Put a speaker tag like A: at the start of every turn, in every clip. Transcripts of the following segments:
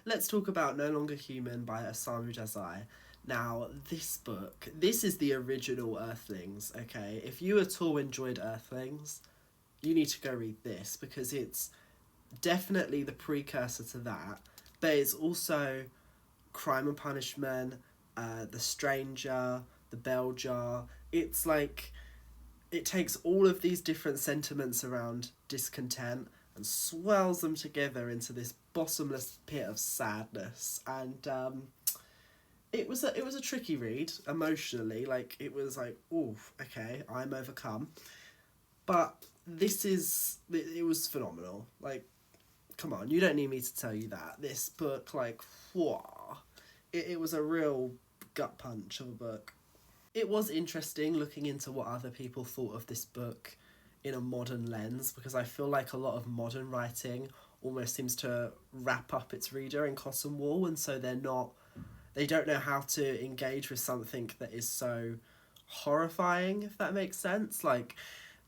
A: let's talk about No Longer Human by Osamu Dazai. Now, this book, this is the original Earthlings, okay? If you at all enjoyed Earthlings, you need to go read this because it's definitely the precursor to that, but it's also Crime and Punishment, The Stranger, The Bell Jar. It's like it takes all of these different sentiments around discontent and swells them together into this bottomless pit of sadness. And it was a tricky read emotionally. Like it was like, oh, okay, I'm overcome. But it was phenomenal. Like, come on, you don't need me to tell you that this book, like, whoa, it was a real gut punch of a book. It was interesting looking into what other people thought of this book in a modern lens because I feel like a lot of modern writing almost seems to wrap up its reader in cotton wool, and so they don't know how to engage with something that is so horrifying, if that makes sense. Like,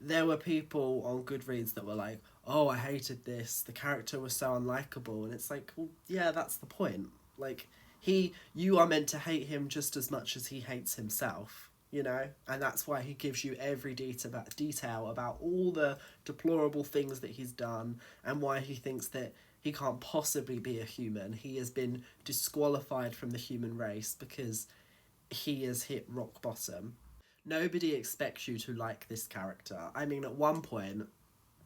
A: there were people on Goodreads that were like, oh, I hated this, the character was so unlikable, and it's like, well, yeah, that's the point. Like, you are meant to hate him just as much as he hates himself, you know? And that's why he gives you every detail about all the deplorable things that he's done and why he thinks that he can't possibly be a human. He has been disqualified from the human race because he has hit rock bottom. Nobody expects you to like this character. I mean, at one point,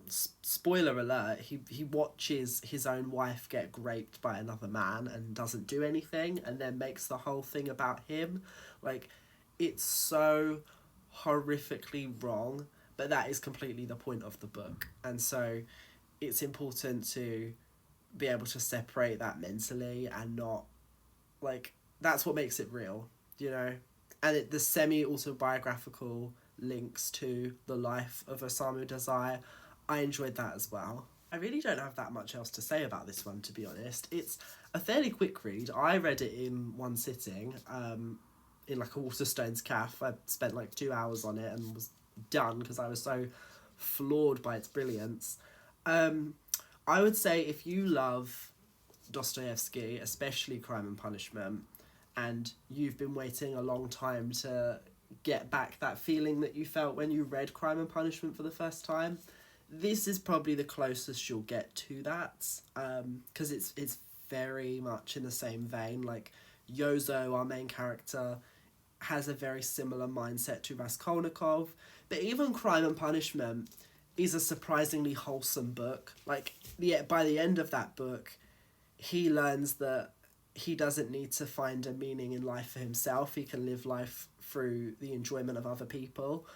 A: spoiler alert, he watches his own wife get raped by another man and doesn't do anything and then makes the whole thing about him. Like, it's so horrifically wrong, but that is completely the point of the book. And so it's important to be able to separate that mentally and not, like, that's what makes it real, you know? And the semi-autobiographical links to the life of Osamu Dazai, I enjoyed that as well. I really don't have that much else to say about this one, to be honest. It's a fairly quick read. I read it in one sitting, in like a Waterstones cafe. I spent like 2 hours on it and was done because I was so floored by its brilliance. I would say if you love Dostoevsky, especially Crime and Punishment, and you've been waiting a long time to get back that feeling that you felt when you read Crime and Punishment for the first time, this is probably the closest you'll get to that, because it's very much in the same vein. Like, Yozo, our main character, has a very similar mindset to Raskolnikov, but even Crime and Punishment is a surprisingly wholesome book. Like, by the end of that book, he learns that he doesn't need to find a meaning in life for himself. He can live life through the enjoyment of other people.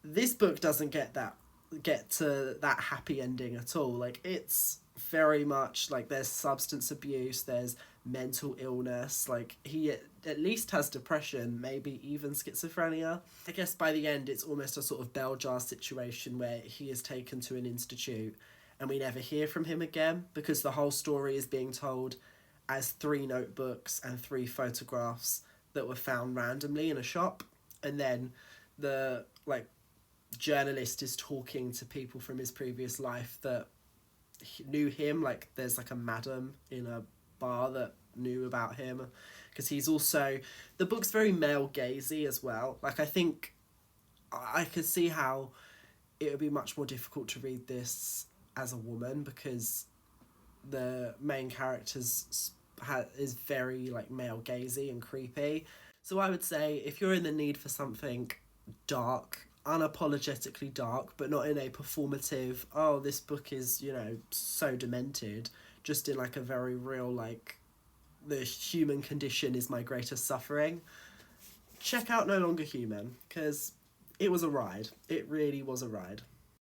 A: This book doesn't get to that happy ending at all. Like, it's very much like there's substance abuse, there's mental illness, like he at least has depression, maybe even schizophrenia. I guess by the end it's almost a sort of bell jar situation where he is taken to an institute and we never hear from him again because the whole story is being told as 3 notebooks and 3 photographs that were found randomly in a shop, and then the journalist is talking to people from his previous life that knew him. Like, there's like a madam in a bar that knew about him because he's also, the book's very male gazy as well. Like, I think I could see how it would be much more difficult to read this as a woman because the main character's is very like male gazy and creepy. So I would say if you're in the need for something dark, unapologetically dark, but not in a performative, oh, this book is, so demented, just in like a very real, like, the human condition is my greatest suffering, check out No Longer Human, because it was a ride. It really was a ride.